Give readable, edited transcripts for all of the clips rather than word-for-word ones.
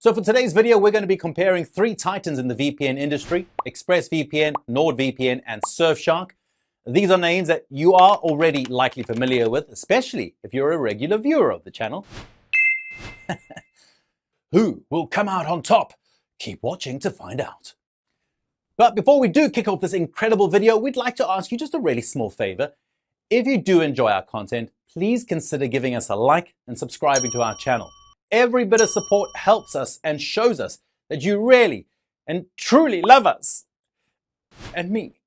So for today's video, we're going to be comparing three titans in the VPN industry: ExpressVPN, NordVPN, and Surfshark. These are names that you are already likely familiar with, especially if you're a regular viewer of the channel. Who will come out on top? Keep watching to find out. But before we do kick off this incredible video, we'd like to ask you just a really small favor. If you do enjoy our content, please consider giving us a like and subscribing to our channel. Every bit of support helps us and shows us that you really and truly love us. And me.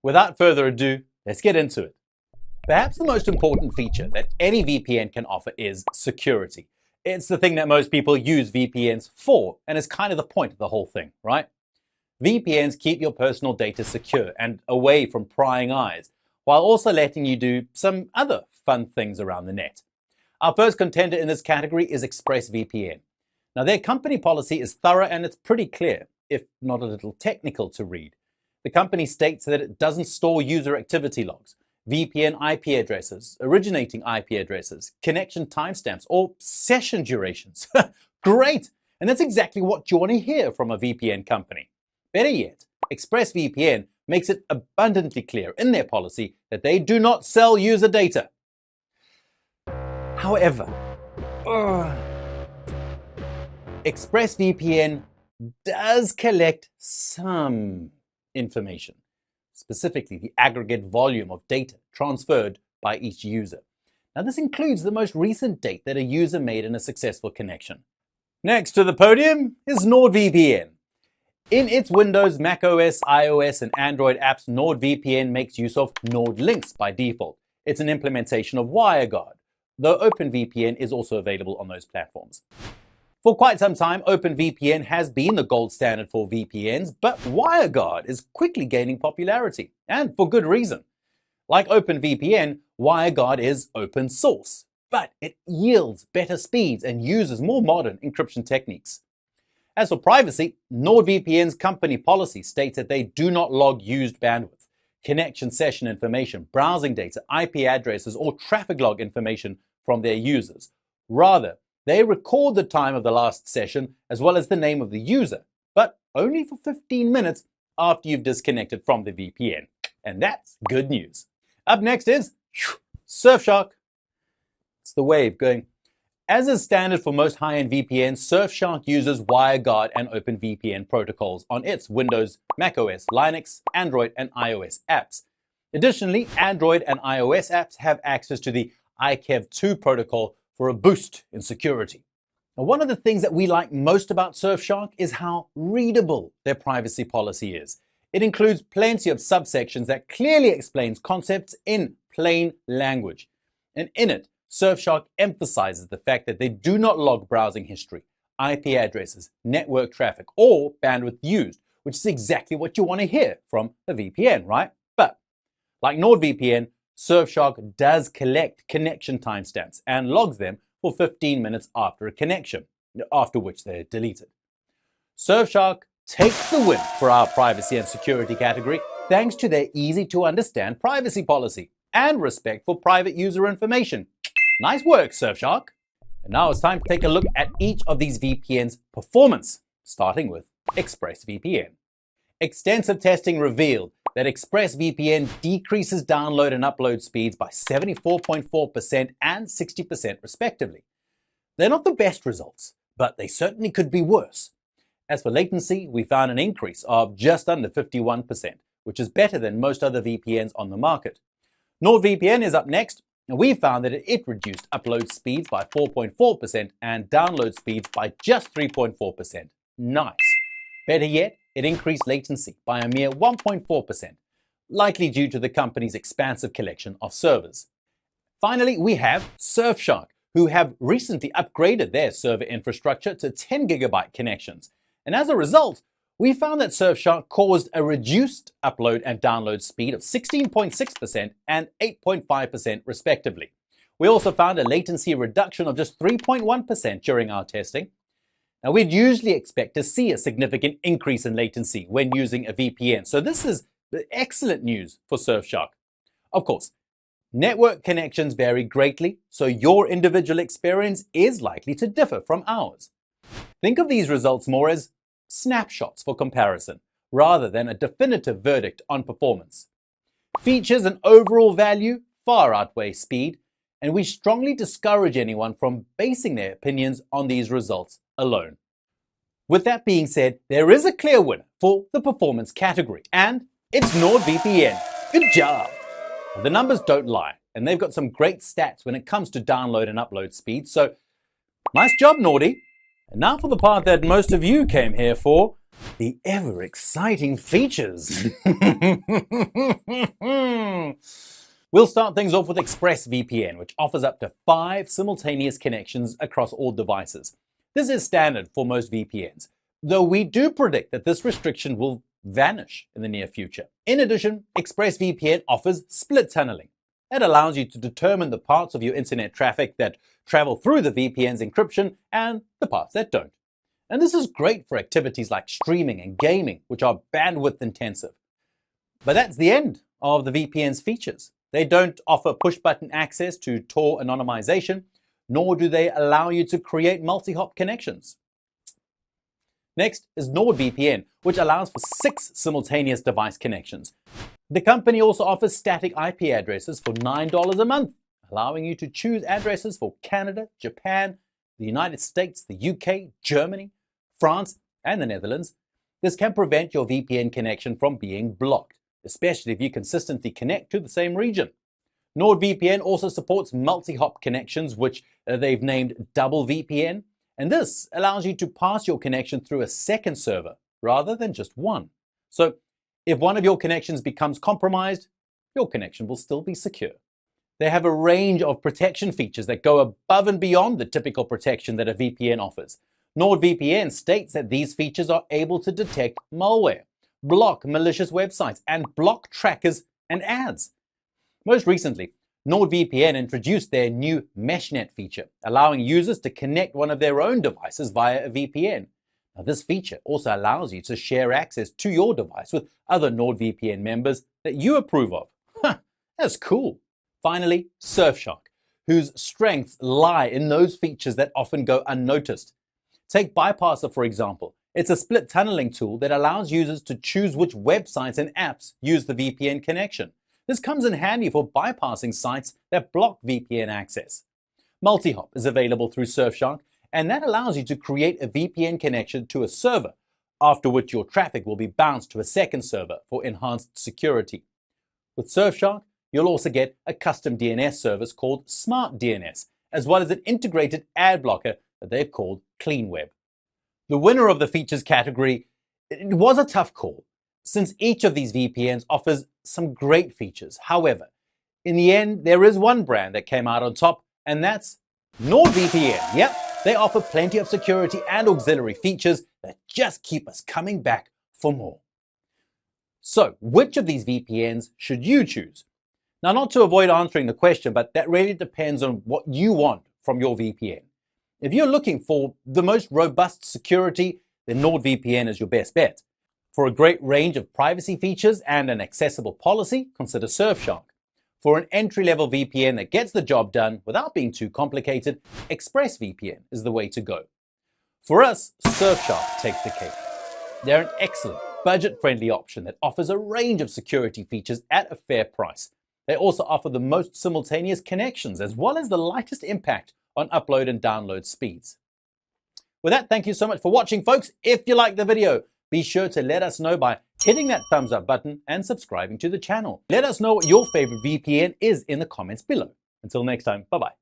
Without further ado, let's get into it. Perhaps the most important feature that any VPN can offer is security. It's the thing that most people use VPNs for, and it's kind of the point of the whole thing, right? VPNs keep your personal data secure and away from prying eyes, while also letting you do some other fun things around the net. Our first contender in this category is ExpressVPN. Now, their company policy is thorough and it's pretty clear, if not a little technical to read. The company states that it doesn't store user activity logs, VPN IP addresses, originating IP addresses, connection timestamps, or session durations. Great! And that's exactly what you want to hear from a VPN company. Better yet, ExpressVPN makes it abundantly clear in their policy that they do not sell user data. However, ExpressVPN does collect some information, specifically the aggregate volume of data transferred by each user. Now, this includes the most recent date that a user made in a successful connection. Next to the podium is NordVPN. In its Windows, macOS, iOS, and Android apps, NordVPN makes use of NordLynx by default. It's an implementation of WireGuard, though OpenVPN is also available on those platforms. For quite some time, OpenVPN has been the gold standard for VPNs, but WireGuard is quickly gaining popularity, and for good reason. Like OpenVPN, WireGuard is open source, but it yields better speeds and uses more modern encryption techniques. As for privacy, NordVPN's company policy states that they do not log used bandwidth, connection session information, browsing data, IP addresses, or traffic log information from their users. Rather, they record the time of the last session as well as the name of the user, but only for 15 minutes after you've disconnected from the VPN. And that's good news. Up next is Surfshark. It's the wave going. As is standard for most high-end VPNs, Surfshark uses WireGuard and OpenVPN protocols on its Windows, macOS, Linux, Android, and iOS apps. Additionally, Android and iOS apps have access to the IKEv2 protocol for a boost in security. Now, one of the things that we like most about Surfshark is how readable their privacy policy is. It includes plenty of subsections that clearly explains concepts in plain language. And in it, Surfshark emphasizes the fact that they do not log browsing history, IP addresses, network traffic, or bandwidth used, which is exactly what you want to hear from a VPN, right? But like NordVPN, Surfshark does collect connection timestamps and logs them for 15 minutes after a connection, after which they're deleted. Surfshark takes the win for our privacy and security category thanks to their easy-to-understand privacy policy and respect for private user information. Nice work, Surfshark. And now it's time to take a look at each of these VPNs' performance, starting with ExpressVPN. Extensive testing revealed that ExpressVPN decreases download and upload speeds by 74.4% and 60% respectively. They're not the best results, but they certainly could be worse. As for latency, we found an increase of just under 51%, which is better than most other VPNs on the market. NordVPN is up next, and we found that it reduced upload speeds by 4.4% and download speeds by just 3.4%. Nice. Better yet, it increased latency by a mere 1.4%, likely due to the company's expansive collection of servers. Finally, we have Surfshark, who have recently upgraded their server infrastructure to 10 gigabyte connections. And as a result, we found that Surfshark caused a reduced upload and download speed of 16.6% and 8.5% respectively. We also found a latency reduction of just 3.1% during our testing. Now, we'd usually expect to see a significant increase in latency when using a VPN, so this is excellent news for Surfshark. Of course, Network connections vary greatly, so your individual experience is likely to differ from ours. Think of these results more as snapshots for comparison, rather than a definitive verdict on performance. Features and overall value far outweigh speed, and we strongly discourage anyone from basing their opinions on these results alone. With that being said, there is a clear winner for the performance category, and it's NordVPN. Good job! The numbers don't lie, and they've got some great stats when it comes to download and upload speed, so nice job, Nordy! And now for the part that most of you came here for, the ever-exciting features. We'll start things off with ExpressVPN, which offers up to 5 simultaneous connections across all devices. This is standard for most VPNs, though we do predict that this restriction will vanish in the near future. In addition, ExpressVPN offers split tunneling. That allows you to determine the parts of your internet traffic that travel through the VPN's encryption and the parts that don't. And this is great for activities like streaming and gaming, which are bandwidth intensive. But that's the end of the VPN's features. They don't offer push-button access to Tor anonymization, nor do they allow you to create multi-hop connections. Next is NordVPN, which allows for 6 simultaneous device connections. The company also offers static IP addresses for $9 a month, allowing you to choose addresses for Canada, Japan, the United States, the UK, Germany, France, and the Netherlands. This can prevent your VPN connection from being blocked, especially if you consistently connect to the same region. NordVPN also supports multi-hop connections, which they've named double VPN, and this allows you to pass your connection through a second server rather than just one. So if one of your connections becomes compromised, your connection will still be secure. They have a range of protection features that go above and beyond the typical protection that a VPN offers. NordVPN states that these features are able to detect malware, block malicious websites, and block trackers and ads. Most recently, NordVPN introduced their new MeshNet feature, allowing users to connect one of their own devices via a VPN. Now, this feature also allows you to share access to your device with other NordVPN members that you approve of. That's cool. Finally, Surfshark, whose strengths lie in those features that often go unnoticed. Take Bypasser, for example. It's a split tunneling tool that allows users to choose which websites and apps use the VPN connection. This comes in handy for bypassing sites that block VPN access. Multi-hop is available through Surfshark, and that allows you to create a VPN connection to a server, after which your traffic will be bounced to a second server for enhanced security. With Surfshark, you'll also get a custom DNS service called Smart DNS, as well as an integrated ad blocker that they've called CleanWeb. The winner of the features category, it was a tough call, since each of these VPNs offers some great features. However, in the end, there is one brand that came out on top, and that's NordVPN. Yep, they offer plenty of security and auxiliary features that just keep us coming back for more. So, which of these VPNs should you choose? Now, not to avoid answering the question, but that really depends on what you want from your VPN. If you're looking for the most robust security, then NordVPN is your best bet. For a great range of privacy features and an accessible policy, consider Surfshark. For an entry-level VPN that gets the job done without being too complicated, ExpressVPN is the way to go. For us, Surfshark takes the cake. They're an excellent, budget-friendly option that offers a range of security features at a fair price. They also offer the most simultaneous connections, as well as the lightest impact on upload and download speeds. With that, thank you so much for watching, folks. If you liked the video, be sure to let us know by hitting that thumbs up button and subscribing to the channel. Let us know what your favorite VPN is in the comments below. Until next time, bye-bye.